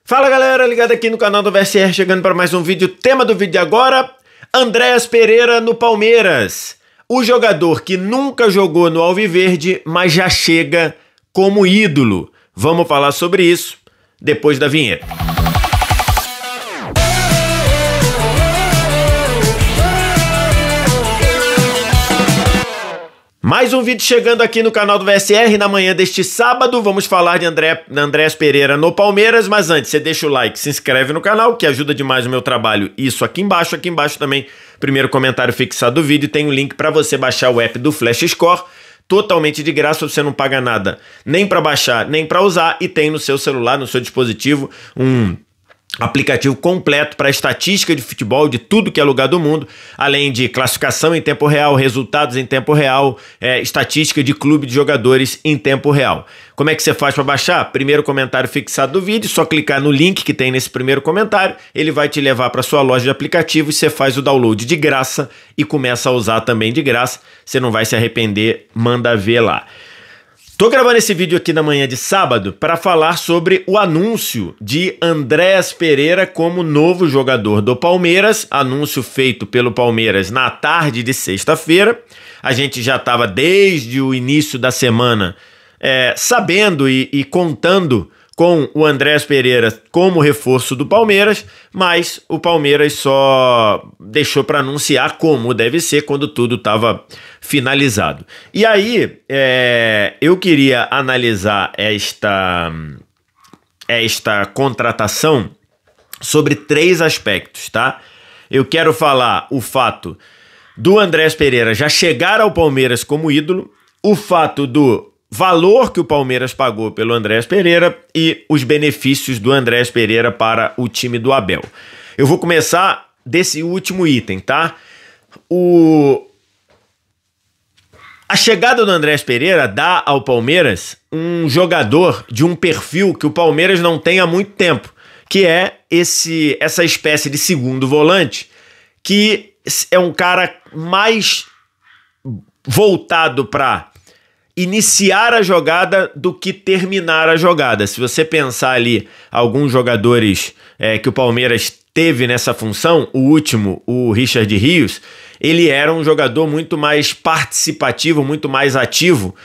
Fala galera, ligado aqui no canal do VSR, chegando para mais um vídeo. Tema do vídeo agora, Andréas Pereira no Palmeiras. O jogador que nunca jogou no Alviverde, mas já chega como ídolo. Vamos falar sobre isso depois da vinheta. Mais um vídeo chegando aqui no canal do VSR na manhã deste sábado. Vamos falar de Andréas Pereira no Palmeiras, mas antes você deixa o like, se inscreve no canal, que ajuda demais o meu trabalho. Isso aqui embaixo também, primeiro comentário fixado do vídeo, tem um link para você baixar o app do Flash Score, totalmente de graça, você não paga nada, nem para baixar, nem para usar, e tem no seu celular, no seu dispositivo, um aplicativo completo para estatística de futebol de tudo que é lugar do mundo, além de classificação em tempo real, resultados em tempo real, estatística de clube de jogadores em tempo real. Como é que você faz para baixar? Primeiro comentário fixado do vídeo, só clicar no link que tem nesse primeiro comentário, ele vai te levar para sua loja de aplicativos, você faz o download de graça e começa a usar também de graça, você não vai se arrepender, manda ver lá. Tô gravando esse vídeo aqui na manhã de sábado para falar sobre o anúncio de Andréas Pereira como novo jogador do Palmeiras, anúncio feito pelo Palmeiras na tarde de sexta-feira. A gente já estava desde o início da semana sabendo e contando com o Andréas Pereira como reforço do Palmeiras, mas o Palmeiras só deixou para anunciar como deve ser quando tudo estava finalizado. E aí, eu queria analisar esta contratação sobre três aspectos, tá? Eu quero falar o fato do Andréas Pereira já chegar ao Palmeiras como ídolo, o fato do valor que o Palmeiras pagou pelo Andréas Pereira e os benefícios do Andréas Pereira para o time do Abel. Eu vou começar desse último item, tá? A chegada do Andréas Pereira dá ao Palmeiras um jogador de um perfil que o Palmeiras não tem há muito tempo, que é essa espécie de segundo volante, que é um cara mais voltado para iniciar a jogada do que terminar a jogada. Se você pensar ali alguns jogadores que o Palmeiras teve nessa função, o último, o Richard Rios, ele era um jogador muito mais participativo, muito mais ativo,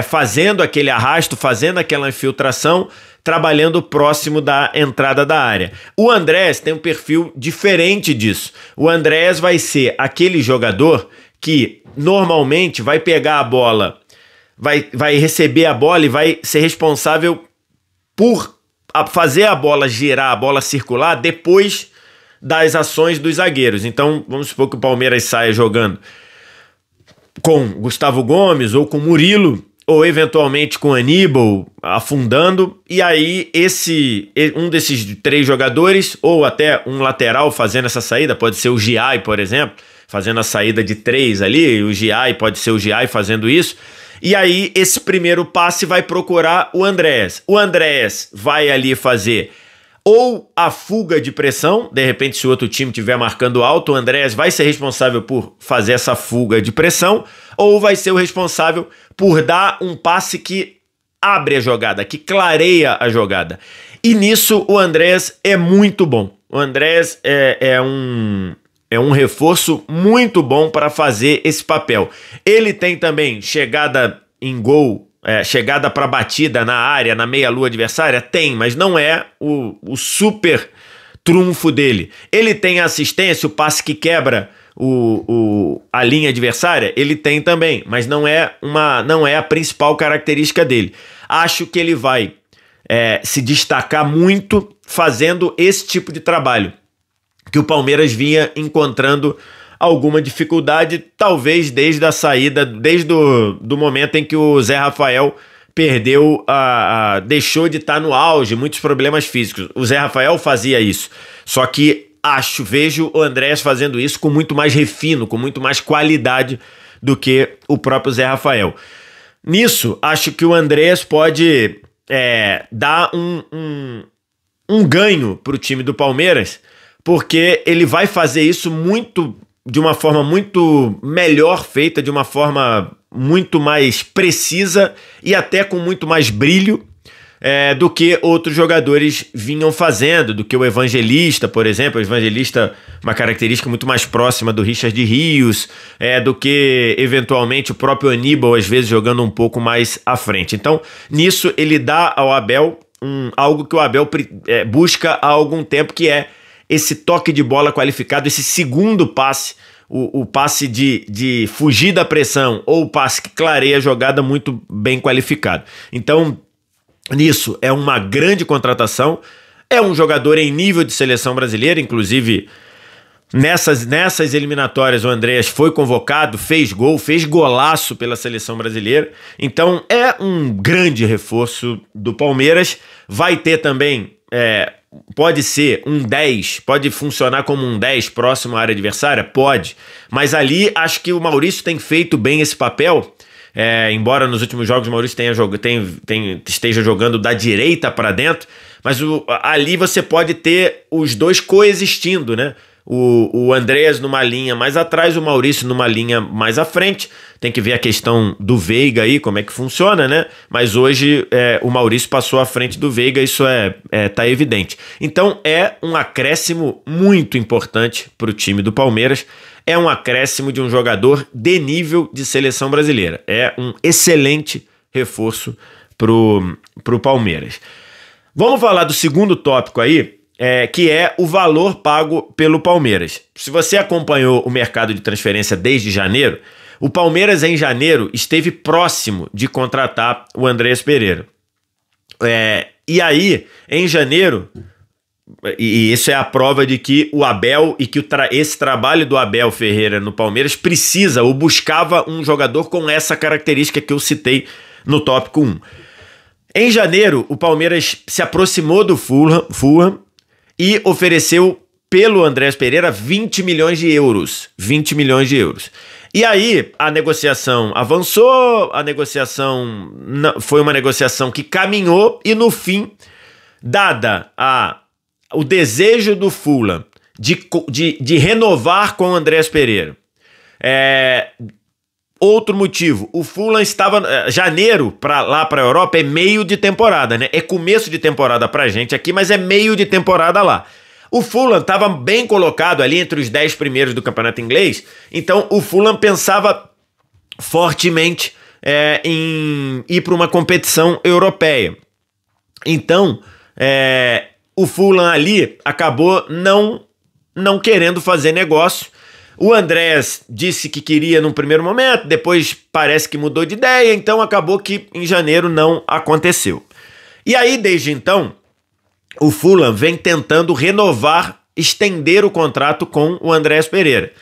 fazendo aquele arrasto, fazendo aquela infiltração, trabalhando próximo da entrada da área. O Andréas tem um perfil diferente disso. O Andréas vai ser aquele jogador que normalmente vai pegar a bola, vai receber a bola e vai ser responsável por fazer a bola girar, a bola circular depois das ações dos zagueiros. Então, vamos supor que o Palmeiras saia jogando com Gustavo Gomes ou com Murilo, ou eventualmente com Aníbal afundando, e aí um desses três jogadores, ou até um lateral fazendo essa saída, pode ser o Giai, por exemplo, fazendo a saída de três ali, o Giai pode ser o Giai fazendo isso. E aí, esse primeiro passe vai procurar o Andréas. O Andréas vai ali fazer ou a fuga de pressão, de repente se o outro time estiver marcando alto, o Andréas vai ser responsável por fazer essa fuga de pressão, ou vai ser o responsável por dar um passe que abre a jogada, que clareia a jogada. E nisso o Andréas é muito bom. O Andréas é um reforço muito bom para fazer esse papel. Ele tem também chegada em gol, chegada para batida na área, na meia-lua adversária? Tem, mas não é o super trunfo dele. Ele tem assistência, o passe que quebra a linha adversária? Ele tem também, mas não é a principal característica dele. Acho que ele vai se destacar muito fazendo esse tipo de trabalho, que o Palmeiras vinha encontrando alguma dificuldade, talvez desde a saída, desde do momento em que o Zé Rafael perdeu, deixou de estar no auge, muitos problemas físicos. O Zé Rafael fazia isso, só que vejo o Andréas fazendo isso com muito mais refino, com muito mais qualidade do que o próprio Zé Rafael. Nisso, acho que o Andréas pode dar um ganho para o time do Palmeiras, porque ele vai fazer isso de uma forma muito melhor feita, de uma forma muito mais precisa e até com muito mais brilho, do que outros jogadores vinham fazendo, do que o Evangelista, por exemplo. O Evangelista, uma característica muito mais próxima do Richard Rios, do que, eventualmente, o próprio Aníbal, às vezes, jogando um pouco mais à frente. Então, nisso, ele dá ao Abel algo que o Abel busca há algum tempo, que é esse toque de bola qualificado, esse segundo passe, o passe de fugir da pressão, ou o passe que clareia a jogada, muito bem qualificado. Então, nisso, é uma grande contratação, é um jogador em nível de seleção brasileira, inclusive nessas eliminatórias o Andreas foi convocado, fez gol, fez golaço pela seleção brasileira, então é um grande reforço do Palmeiras. Vai ter também, pode ser um 10, pode funcionar como um 10 próximo à área adversária? Pode, mas ali acho que o Maurício tem feito bem esse papel. Embora nos últimos jogos o Maurício esteja jogando da direita para dentro, mas ali você pode ter os dois coexistindo, né? O Andreas numa linha mais atrás, o Maurício numa linha mais à frente. Tem que ver a questão do Veiga aí, como é que funciona, né? Mas hoje o Maurício passou à frente do Veiga, isso tá evidente. Então é um acréscimo muito importante para o time do Palmeiras. É um acréscimo de um jogador de nível de seleção brasileira. É um excelente reforço pro Palmeiras. Vamos falar do segundo tópico aí, que é o valor pago pelo Palmeiras. Se você acompanhou o mercado de transferência desde janeiro, o Palmeiras em janeiro esteve próximo de contratar o Andreas Pereira. E aí, em janeiro, e isso é a prova de que o Abel e que esse trabalho do Abel Ferreira no Palmeiras precisa ou buscava um jogador com essa característica que eu citei no tópico 1. Em janeiro, o Palmeiras se aproximou do Fulham e ofereceu pelo Andreas Pereira 20 milhões de euros. 20 milhões de euros. E aí a negociação avançou, foi uma negociação que caminhou e no fim, dada o desejo do Fulham de renovar com o Andreas Pereira. Outro motivo, o Fulham estava... janeiro lá para a Europa é meio de temporada, né? É começo de temporada pra gente aqui, mas é meio de temporada lá. O Fulham estava bem colocado ali entre os 10 primeiros do campeonato inglês, então o Fulham pensava fortemente em ir para uma competição europeia. Então, o Fulham ali acabou não querendo fazer negócio. O Andreas disse que queria num primeiro momento, depois parece que mudou de ideia, então acabou que em janeiro não aconteceu. E aí, desde então, o Fulham vem tentando renovar, estender o contrato com o Andreas Pereira,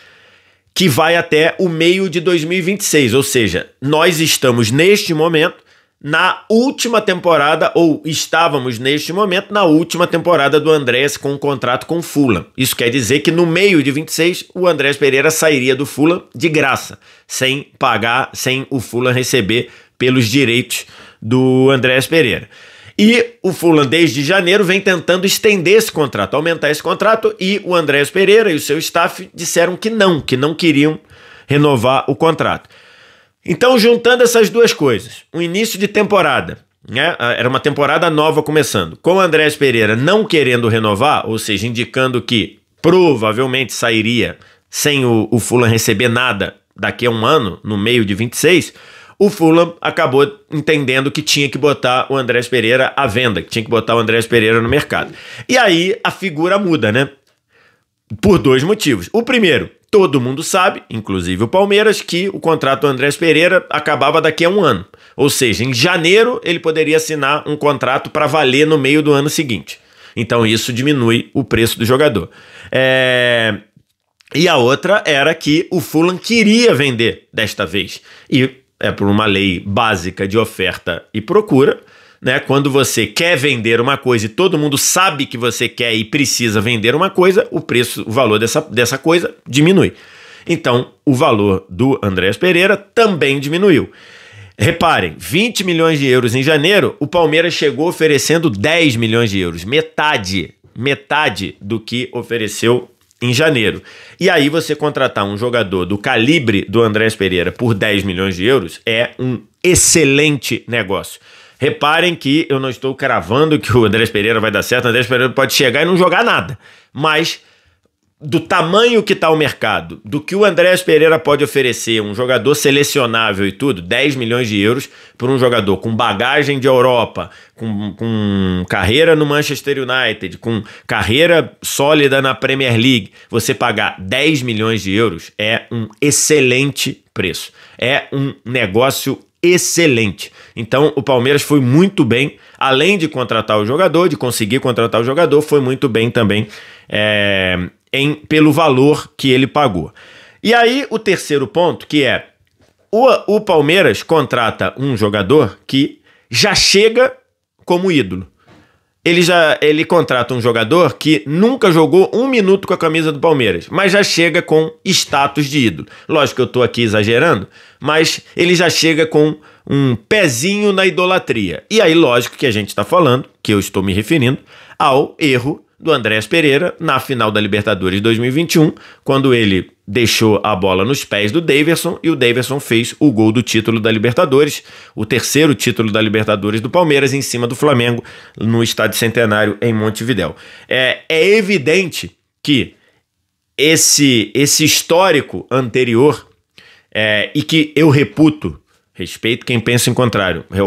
que vai até o meio de 2026, ou seja, nós estamos neste momento na última temporada, ou estávamos neste momento na última temporada do Andreas com um contrato com o Fulham. Isso quer dizer que no meio de 26 o Andreas Pereira sairia do Fulham de graça, sem pagar, sem o Fulham receber pelos direitos do Andreas Pereira. E o Fulham desde janeiro vem tentando estender esse contrato, aumentar esse contrato, e o Andreas Pereira e o seu staff disseram que não queriam renovar o contrato. Então, juntando essas duas coisas, o início de temporada, né? Era uma temporada nova começando, com o Andreas Pereira não querendo renovar, ou seja, indicando que provavelmente sairia sem o Fulham receber nada daqui a um ano, no meio de 26, o Fulham acabou entendendo que tinha que botar o Andreas Pereira à venda, que tinha que botar o Andreas Pereira no mercado. E aí a figura muda, né? Por dois motivos. O primeiro, todo mundo sabe, inclusive o Palmeiras, que o contrato do Andreas Pereira acabava daqui a um ano. Ou seja, em janeiro ele poderia assinar um contrato para valer no meio do ano seguinte. Então isso diminui o preço do jogador. E a outra era que o Fulham queria vender desta vez. E por uma lei básica de oferta e procura, né? Quando você quer vender uma coisa e todo mundo sabe que você quer e precisa vender uma coisa, o valor dessa coisa diminui. Então, o valor do Andreas Pereira também diminuiu. Reparem, 20 milhões de euros em janeiro, o Palmeiras chegou oferecendo 10 milhões de euros, metade do que ofereceu em janeiro. E aí você contratar um jogador do calibre do Andreas Pereira por 10 milhões de euros é um excelente negócio. Reparem que eu não estou cravando que o Andrés Pereira vai dar certo, o Andrés Pereira pode chegar e não jogar nada, mas do tamanho que está o mercado, do que o Andrés Pereira pode oferecer, um jogador selecionável e tudo, 10 milhões de euros por um jogador com bagagem de Europa, com carreira no Manchester United, com carreira sólida na Premier League, você pagar 10 milhões de euros é um excelente preço, é um negócio excelente. Então o Palmeiras foi muito bem, além de contratar o jogador, de conseguir contratar o jogador, foi muito bem também pelo valor que ele pagou. E aí o terceiro ponto, que é o Palmeiras contrata um jogador que já chega como ídolo. Ele contrata um jogador que nunca jogou um minuto com a camisa do Palmeiras, mas já chega com status de ídolo. Lógico que eu estou aqui exagerando, mas ele já chega com um pezinho na idolatria. E aí, lógico que a gente está falando, que eu estou me referindo, ao erro do Andrés Pereira na final da Libertadores 2021, quando ele deixou a bola nos pés do Daverson e o Daverson fez o gol do título da Libertadores, o terceiro título da Libertadores do Palmeiras em cima do Flamengo no Estádio Centenário em Montevidéu. É evidente que esse histórico anterior e que eu respeito quem pensa ao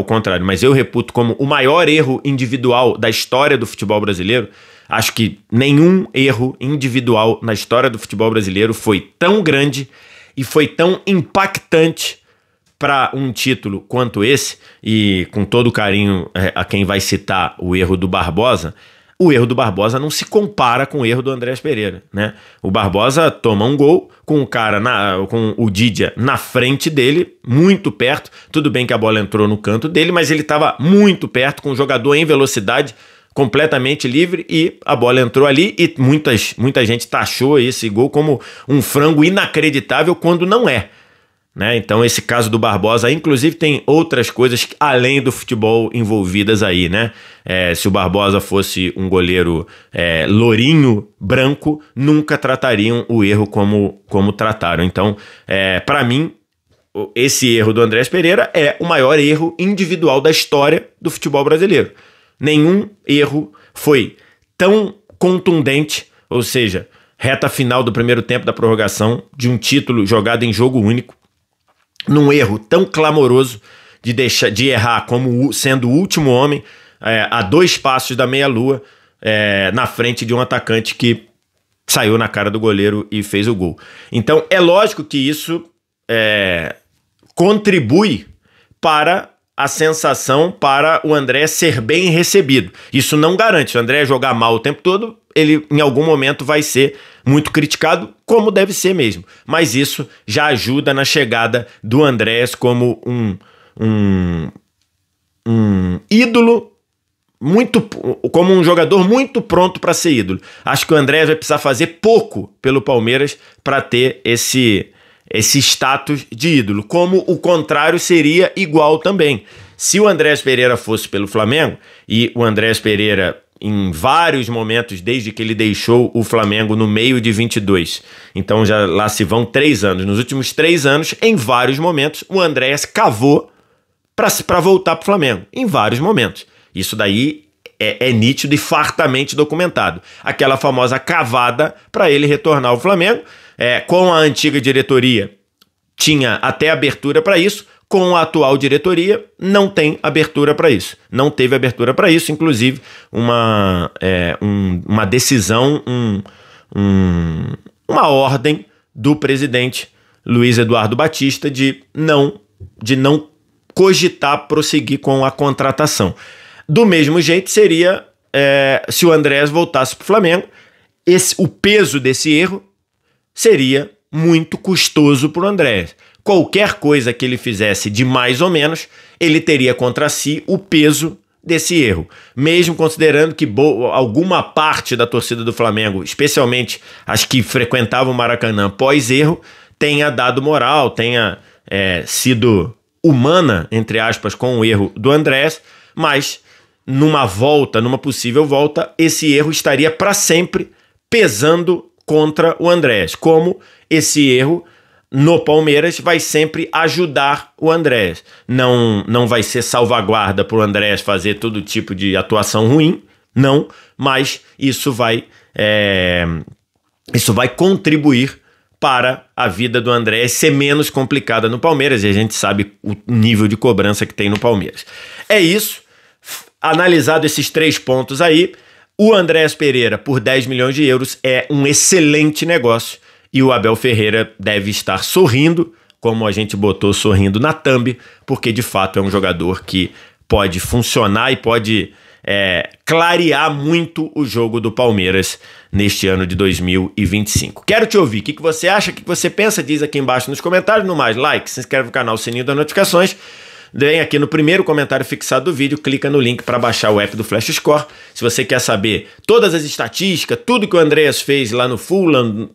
contrário, mas eu reputo como o maior erro individual da história do futebol brasileiro. Acho que nenhum erro individual na história do futebol brasileiro foi tão grande e foi tão impactante para um título quanto esse, e com todo carinho a quem vai citar o erro do Barbosa, o erro do Barbosa não se compara com o erro do Andrés Pereira, né? O Barbosa toma um gol com o cara, com o Didia na frente dele, muito perto, tudo bem que a bola entrou no canto dele, mas ele estava muito perto, com o jogador em velocidade, completamente livre, e a bola entrou ali e muita gente taxou esse gol como um frango inacreditável quando não é, né? Então esse caso do Barbosa, inclusive, tem outras coisas além do futebol envolvidas aí, né? Se o Barbosa fosse um goleiro lourinho, branco, nunca tratariam o erro como trataram. Então, para mim, esse erro do Andrés Pereira é o maior erro individual da história do futebol brasileiro. Nenhum erro foi tão contundente, ou seja, reta final do primeiro tempo da prorrogação, de um título jogado em jogo único, num erro tão clamoroso de errar como sendo o último homem, a 2 passos da meia-lua, na frente de um atacante que saiu na cara do goleiro e fez o gol. Então é lógico que isso contribui para a sensação para o André ser bem recebido. Isso não garante. Se o André jogar mal o tempo todo, ele em algum momento vai ser muito criticado, como deve ser mesmo. Mas isso já ajuda na chegada do Andrés como um ídolo, como um jogador muito pronto para ser ídolo. Acho que o Andrés vai precisar fazer pouco pelo Palmeiras para ter esse status de ídolo, como o contrário seria igual também. Se o Andrés Pereira fosse pelo Flamengo, e o Andrés Pereira em vários momentos, desde que ele deixou o Flamengo no meio de 22, então já lá se vão 3 anos, nos últimos 3 anos, em vários momentos, o Andrés cavou para voltar para o Flamengo, em vários momentos. Isso daí é nítido e fartamente documentado. Aquela famosa cavada para ele retornar ao Flamengo, com a antiga diretoria tinha até abertura para isso, com a atual diretoria não tem abertura para isso. Não teve abertura para isso, inclusive uma decisão, uma ordem do presidente Luiz Eduardo Batista de não cogitar prosseguir com a contratação. Do mesmo jeito seria se o Andrés voltasse para o Flamengo, o peso desse erro seria muito custoso para o Andrés. Qualquer coisa que ele fizesse de mais ou menos, ele teria contra si o peso desse erro. Mesmo considerando que alguma parte da torcida do Flamengo, especialmente as que frequentavam o Maracanã pós-erro, tenha dado moral, tenha sido humana, entre aspas, com o erro do Andrés, mas numa possível volta, esse erro estaria para sempre pesando contra o Andrés, como esse erro no Palmeiras vai sempre ajudar o Andréas. Não vai ser salvaguarda para o Andréas fazer todo tipo de atuação ruim, não, mas isso vai contribuir para a vida do Andréas ser menos complicada no Palmeiras, e a gente sabe o nível de cobrança que tem no Palmeiras. É isso, analisado esses 3 pontos aí, o Andréas Pereira por 10 milhões de euros é um excelente negócio, e o Abel Ferreira deve estar sorrindo, como a gente botou sorrindo na thumb, porque de fato é um jogador que pode funcionar e pode clarear muito o jogo do Palmeiras neste ano de 2025. Quero te ouvir. O que você acha? O que você pensa? Diz aqui embaixo nos comentários. No mais, like, se inscreve no canal, sininho das notificações. Vem aqui no primeiro comentário fixado do vídeo, clica no link para baixar o app do Flash Score. Se você quer saber todas as estatísticas, tudo que o Andréas fez lá no Fulham,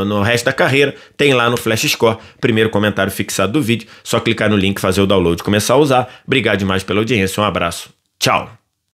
no resto da carreira, tem lá no Flash Score, primeiro comentário fixado do vídeo. Só clicar no link, fazer o download e começar a usar. Obrigado demais pela audiência, um abraço, tchau!